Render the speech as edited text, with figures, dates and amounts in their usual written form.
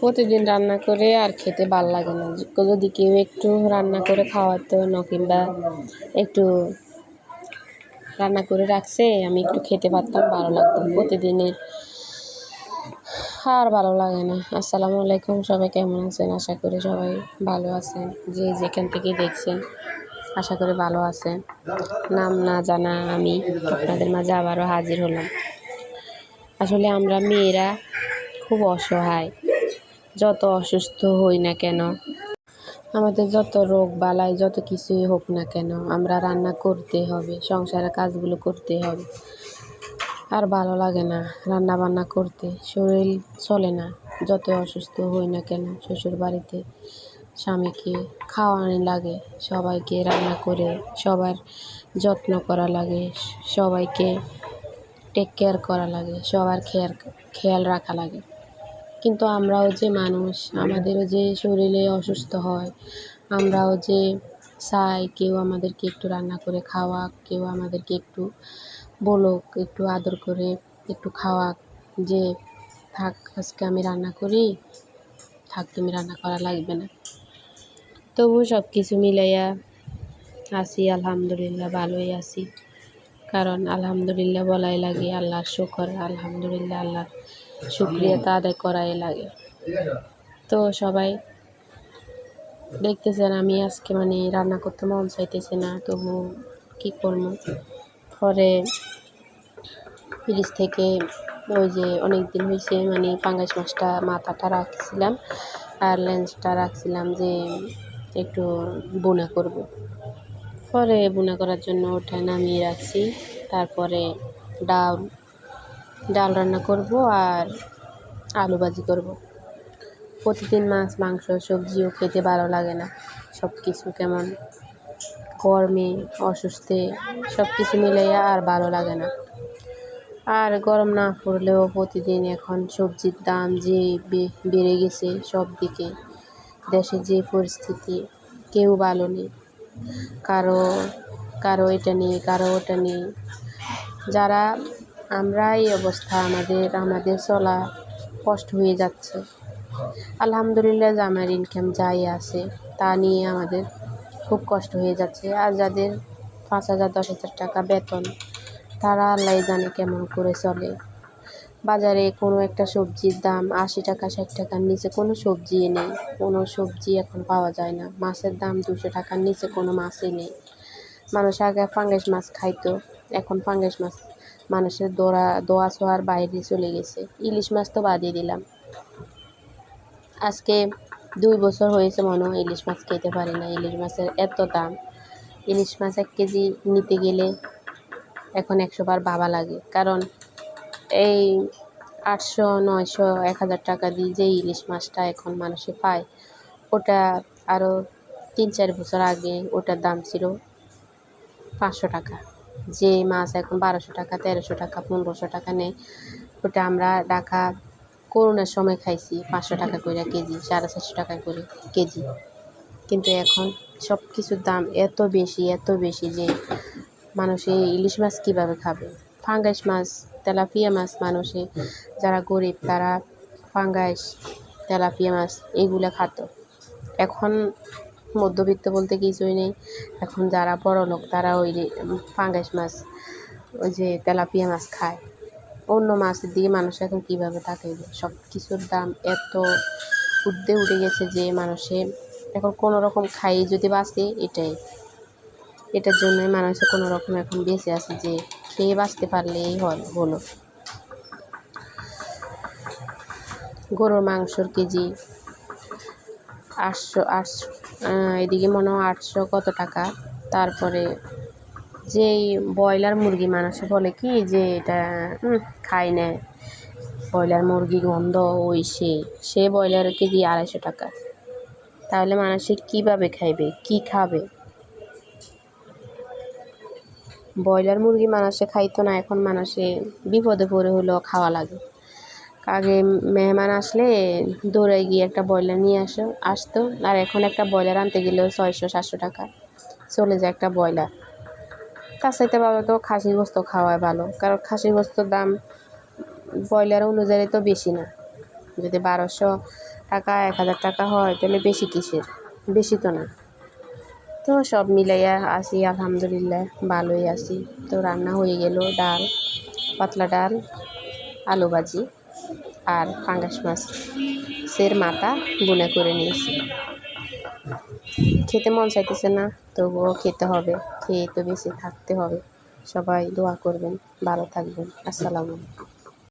প্রতিদিন রান্না করে আর খেতে ভাল লাগে না। যদি কেউ একটু রান্না করে খাওয়াতো না, কিংবা একটু রান্না করে রাখছে আমি একটু খেতে পারতাম, ভালো লাগতো। প্রতিদিনের আর ভালো লাগে না। আসসালামু আলাইকুম, সবাই কেমন আছেন? আশা করি সবাই ভালো আছেন। যে যেখান থেকে দেখছেন আশা করি ভালো আছেন। নাম না জানা আমি আপনাদের মাঝে আবারও হাজির হলাম। আসলে আমরা মেয়েরা খুব অসহায়। যত অসুস্থ হই না কেন, আমাদের যত রোগ বালাই যত কিছুই হোক না কেন, আমরা রান্না করতে হবে, সংসারের কাজগুলো করতে হবে। আর ভালো লাগে না রান্না বান্না করতে, শরীর চলে না। যত অসুস্থ হই না কেন, শ্বশুর বাড়িতে স্বামীকে খাওয়ানো লাগে, সবাইকে রান্না করে সবার যত্ন করা লাগে, সবাইকে টেক কেয়ার করা লাগে, সবার খেয়াল রাখা লাগে। কিন্তু আমরাও যে মানুষ, আমাদেরও যে শরীরে অসুস্থ হয়, আমরাও যে চাই কেউ আমাদেরকে একটু রান্না করে খাওয়াক, কেউ আমাদেরকে একটু বলুক, একটু আদর করে একটু খাওয়াক, যে থাক আজকে আমি রান্না করি, থাক তুমি রান্না করা লাগবে না। তবু সব কিছু মিলাইয়া আছি, আলহামদুলিল্লাহ ভালোই আছি। কারণ আলহামদুলিল্লাহ বলাই লাগে, আল্লাহর শুকর, আলহামদুলিল্লাহ আল্লাহর শুকরিয়া তা আদায় করাই লাগে। তো সবাই দেখতেছেন আমি আজকে রান্না করতে মন চাইতেছে না, তবু কী করবো। পরে ফ্রিজ থেকে ওই যে অনেক দিন হয়েছে পাঙ্গাস মাছটা মাথাটা রাখছিলাম আর লেন্সটা রাখছিলাম যে একটু বোনা করব। পরে বোনা করার জন্য ওটা নামিয়ে রাখছি। তারপরে ডাল রান্না করব আর আলু ভাজি করব। প্রতিদিন মাছ মাংস সবজিও খেতে ভালো লাগে না। সব কিছু কেমন গরমে অসুস্থে সব কিছু মিলাইয়া আর ভালো লাগে না। আর গরম না পড়লেও প্রতিদিন এখন সবজির দাম যে বেড়ে গেছে সব দিকে, দেশে যে পরিস্থিতি, কেউ ভালো নেই। কারো এটা নেই, কারো ওটা নেই। যারা আমরা এই অবস্থা, আমাদের চলা কষ্ট হয়ে যাচ্ছে। আলহামদুলিল্লাহ যে আমার ইনকাম যাই আছে তা নিয়ে আমাদের খুব কষ্ট হয়ে যাচ্ছে। আর যাদের 5,000 10,000 টাকা বেতন, তারা আল্লাহ জানে কেমন করে চলে। বাজারে কোনো একটা সবজির দাম 80 টাকা 60 টাকার নিচে কোনো সবজি নেই, কোনো সবজি এখন পাওয়া যায় না। মাছের দাম 200 টাকার নিচে কোনো মাছই নেই। মানুষ আগে ফাঙ্গাস মাছ খাইতো, এখন ফাঙ্গাস মাছ মানুষের দোয়া ছোঁয়ার বাইরে চলে গেছে। ইলিশ মাছ তো বাদই দিলাম। আজকে 2 বছর হয়েছে মনে হয় ইলিশ মাছ খেতে পারি না। ইলিশ মাছের এত দাম। ইলিশ মাছ 1 কেজি নিতে গেলে এখন 100 বার ভাবা লাগে। কারণ এই 800 900 1000 টাকা দিয়ে যে ইলিশ মাছটা এখন মানুষে পায়, ওটা আরও 3-4 বছর আগে ওটার দাম ছিল 500 টাকা। যে মাছ এখন 1200 টাকা 1300 টাকা 1500 টাকা নেয়, ওটা আমরা ঢাকা করোনার সময় খাইছি 500 টাকা করে কেজি, 450 টাকা করে কেজি। কিন্তু এখন সব কিছুর দাম এত বেশি যে মানুষে ইলিশ মাছ কীভাবে খাবে। ফাঙ্গাস মাছ, তেলাপিয়া মাছ, মানুষে যারা গরিব তারা ফাঙ্গাস, তেলাপিয়া মাছ এগুলো খাতো। এখন মধ্যবিত্ত বলতে কিছুই নেই। এখন যারা বড়লোক তারা ওই ফাঙ্গাস মাছ, ওই যে তেলাপিয়া মাছ খায়। অন্য মাছের দিকে মানুষ এখন কীভাবে তাকাইবে। সব কিছুর দাম এত ঊর্ধ্বে উঠে গেছে যে মানুষে এখন কোনো রকম খাই যদি বাঁচে, এটার জন্যই মানুষে কোনো রকম এখন বেঁচে আছে, যে খেয়ে বাঁচতে পারলেই হলো। গরুর মাংসর কেজি 800 এদিকে মনে হয় 800 কত টাকা। তারপরে যেই ব্রয়লার মুরগি মানুষে বলে কি যে এটা খায় না, ব্রয়লার মুরগি গন্ধ, ওই সে ব্রয়লারের কেজি 250 টাকা। তাহলে মানুষে কীভাবে খাইবে, কি খাবে? ব্রয়লার মুরগি মানুষে খাইতো না, এখন মানুষে বিপদে পড়ে হলেও খাওয়া লাগে। আগে মেহমান আসলে দৌড়াই গিয়ে একটা ব্রয়লার নিয়ে আসতো, আর এখন একটা ব্রয়লার আনতে গেলেও 600-700 টাকা চলে যায় একটা ব্রয়লার। তার সাথে বাবা তো খাসির গোস্ত খাওয়ায় ভালো, কারণ খাসির গোস্তর দাম ব্রয়লার অনুযায়ী তো বেশি না, যদি 1200 টাকা 1000 টাকা হয় তাহলে বেশি কিসের, বেশি তো না। তো সব মিলাইয়া আছি আলহামদুলিল্লাহ, ভালোই আছি। তো রান্না হয়ে গেল ডাল, পাতলা ডাল, আলু ভাজি আর পাঙ্গাস মাছের মাথা বুনা করে নিয়েছি। খেতে মন চাইতেছে না, তবুও খেতে হবে, খেয়ে তো বেঁচে থাকতে হবে। সবাই দোয়া করবেন, ভালো থাকবেন। আসসালামু আলাইকুম।